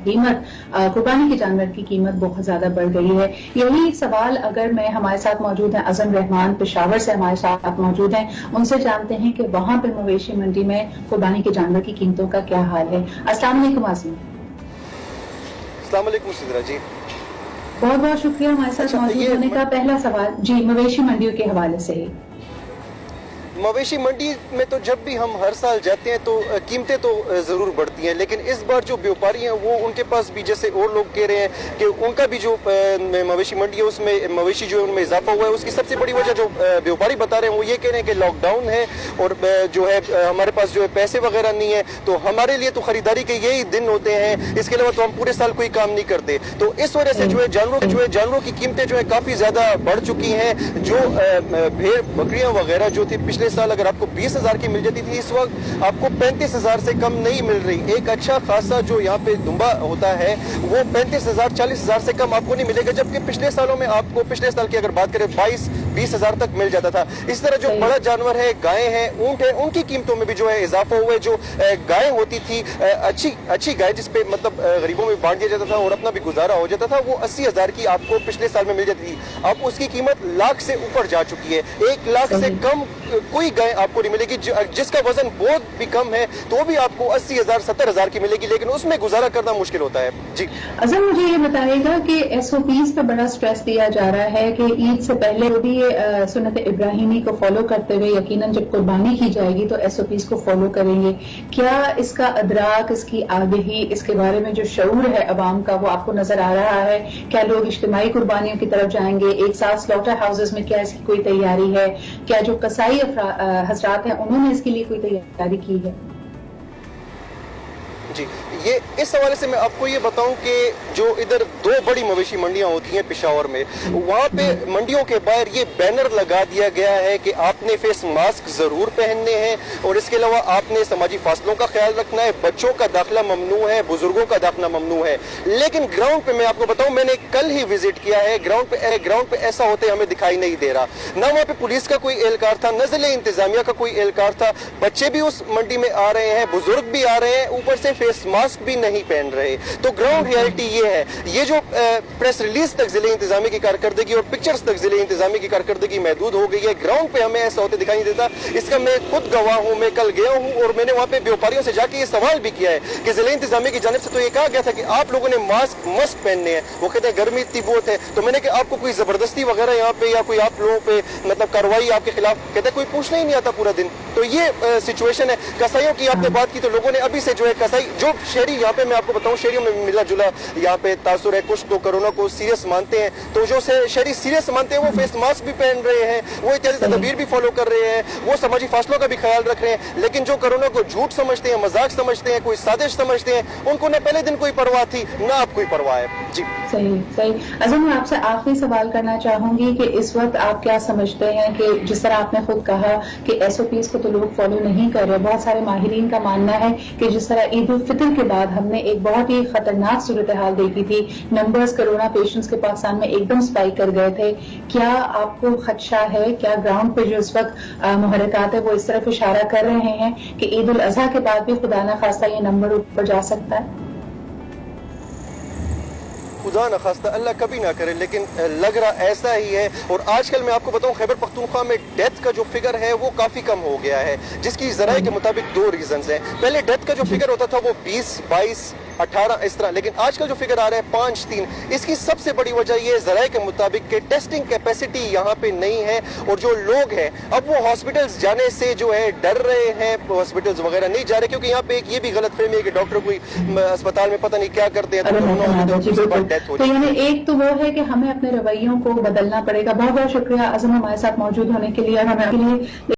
कीमत, कुर्बानी के जानवर की कीमत बहुत ज्यादा बढ़ गई है। यही सवाल अगर मैं हमारे साथ मौजूद हैं अज़म रहमान पेशावर से हमारे साथ मौजूद हैं, उनसे जानते हैं कि वहां पर मवेशी मंडी में कुर्बानी के जानवर की कीमतों का क्या हाल है। अस्सलाम वालेकुम आज़म। अस्सलाम वालेकुम सिद्रा जी, बहुत बहुत शुक्रिया हमारे साथ मौजूद होने का। पहला सवाल जी मवेशी मंडियों के हवाले से ही। मवेशी मंडी में तो जब भी हम हर साल जाते हैं तो कीमतें तो ज़रूर बढ़ती हैं, लेकिन इस बार जो व्यापारी हैं वो उनके पास भी, जैसे और लोग कह रहे हैं कि उनका भी जो मवेशी मंडी है उसमें मवेशी जो है उनमें इजाफा हुआ है। उसकी सबसे बड़ी वजह जो व्यापारी बता रहे हैं वो ये कह रहे हैं कि लॉकडाउन है और जो है हमारे पास जो है पैसे वगैरह नहीं है, तो हमारे लिए तो खरीदारी के यही दिन होते हैं, इसके अलावा तो हम पूरे साल कोई काम नहीं करते। तो इस वजह से जो है जानवरों की कीमतें जो है काफ़ी ज़्यादा बढ़ चुकी हैं। जो भेड़ बकरियाँ वगैरह जो थी पिछले साल अगर आपको 20,000 की मिल जाती थी, इस वक्त आपको 35,000 से कम नहीं मिल रही। एक अच्छा खासा जो यहाँ पे दुम्बा होता है वो 35,000 40,000 से कम आपको नहीं मिलेगा, जबकि पिछले सालों में आपको पिछले साल की अगर बात करें 22-20,000 तक मिल जाता था। इस तरह जो बड़ा जानवर है, गाय है, ऊंट है, उनकी कीमतों में भी जो है इजाफा हुआ है। जो गाय होती थी अच्छी गाय जिसपे मतलब गरीबों में बांट दिया जाता था और अपना भी गुजारा हो जाता था, वो 80,000 की आपको पिछले साल में मिल जाती थी। अब उसकी कीमत लाख से ऊपर जा चुकी है। 1 लाख से कम कोई गाय आपको नहीं मिलेगी। जिसका वजन बहुत भी कम है तो भी आपको 80,000 70,000 की मिलेगी, लेकिन उसमें गुजारा करना मुश्किल होता है। जी अज़म, मुझे ये बताइएगा कि SOPs पे बड़ा स्ट्रेस दिया जा रहा है कि ईद से पहले भी ये सुन्नत इब्राहिमी को फॉलो करते हुए यकीनन जब कुर्बानी की जाएगी तो SOPs को फॉलो करेंगे। क्या इसका अदराक, इसकी आगही, इसके बारे में जो शऊर है अवाम का वो आपको नजर आ रहा है? क्या लोग इज्तिमाई कुर्बानियों की तरफ जाएंगे? एक साथ स्लॉटर हाउसेज में क्या इसकी कोई तैयारी है? क्या जो कसाई हजरात हैं उन्होंने इसके लिए कोई तैयारी की है? जी, ये इस हवाले से मैं आपको ये बताऊं कि जो इधर 2 बड़ी मवेशी मंडियां होती हैं पेशावर में, वहां पे मंडियों के बाहर ये बैनर लगा दिया गया है कि आपने फेस मास्क जरूर पहनने हैं और इसके अलावा आपने समाजी फासलों का ख्याल रखना है, बच्चों का दाखिला ममनू है, बुजुर्गों का दाखिला ममनू है। लेकिन ग्राउंड पे मैं आपको बताऊं, मैंने कल ही विजिट किया है, ग्राउंड पे ऐसा होते हमें दिखाई नहीं दे रहा। ना वहाँ पे पुलिस का कोई एहलकार था, न ज़िले इंतजामिया का कोई एहलकार था। बच्चे भी उस मंडी में आ रहे हैं, बुजुर्ग भी आ रहे हैं, ऊपर से फेस मास्क भी नहीं पहन रहे। तो ग्राउंड रियलिटी ये है। ये जो प्रेस रिलीज तक जिले इंतजामी की कारकर्दगी और पिक्चर्स तक जिले इंतजामी की कारकर्दगी महदूद हो गई है, ग्राउंड पे हमें ऐसा होते दिखाई नहीं देता। इसका मैं खुद गवाह हूँ। मैं कल गया हूँ और मैंने वहाँ पे व्यापारियों से जाके ये सवाल भी किया है कि जिले इंतजामी की जानिब से तो ये कहा गया था कि आप लोगों ने मास्क मस्ट पहनने हैं। वो कहते हैं गर्मी इतनी बहुत है। तो मैंने कहा आपको कोई जबरदस्ती वगैरह यहाँ पे या कोई आप लोगों पे मतलब कार्रवाई आपके खिलाफ? कहते हैं कोई पूछना ही नहीं आता पूरा दिन। तो ये सिचुएशन है। कसाईयों की आपने बात की तो लोगों ने अभी से जो है कसाई जो शहरी यहाँ पे मैं आपको बताऊं शहरियों में मिला जुला यहाँ पे तासुर है। कुछ तो कोरोना को सीरियस मानते हैं, तो जो शहरी सीरियस मानते हैं वो फेस मास्क भी पहन रहे हैं, वो इत्यादि तदबीर भी फॉलो कर रहे हैं, वो समाजी फासलों का भी ख्याल रख रहे हैं। लेकिन जो कोरोना को झूठ समझते हैं, मजाक समझते हैं, कोई साजिश समझते हैं, उनको न पहले दिन कोई परवाह थी ना अब कोई परवाह है। जी सही। अज़म, मैं आपसे आखिरी सवाल करना चाहूंगी कि इस वक्त आप क्या समझते हैं कि जिस तरह आपने खुद कहा कि SOPs को तो लोग फॉलो नहीं कर रहे, बहुत सारे माहिरीन का मानना है कि जिस तरह ईद उल फितर के बाद हमने एक बहुत ही खतरनाक सूरत हाल देखी थी, नंबर्स कोरोना पेशेंट्स के पाकिस्तान में एकदम स्पाइक कर गए थे। क्या आपको खदशा है? क्या ग्राउंड पे जो इस वक्त मुहर्रिकात है वो इस तरफ इशारा कर रहे हैं कि ईद उल अजहा के बाद भी खुदा न खास्ता ये नंबर ऊपर जा सकता है? खुदा न खास्ता, अल्लाह कभी ना करे, लेकिन लग रहा ऐसा ही है। और आजकल मैं आपको बताऊं खैबर पख्तूनख्वा में डेथ का जो फिगर है वो काफ़ी कम हो गया है, जिसकी ज़राए के मुताबिक 2 रीजंस हैं। पहले डेथ का जो फिगर होता था वो 20, 22, 18 इस तरह, लेकिन आजकल जो फिगर आ रहा है 5, 3। इसकी सबसे बड़ी वजह ये ज़राए के मुताबिक कि टेस्टिंग कैपेसिटी यहाँ पे नहीं है और जो लोग हैं अब वो हॉस्पिटल्स जाने से जो है डर रहे हैं, हॉस्पिटल्स वगैरह नहीं जा रहे, क्योंकि यहाँ पे एक ये भी गलत फहमी है कि डॉक्टर कोई अस्पताल में पता नहीं क्या करते हैं तो यानी एक तो वो है कि हमें अपने रवैयों को बदलना पड़ेगा। बहुत बहुत शुक्रिया अज़म हमारे साथ मौजूद होने के लिए।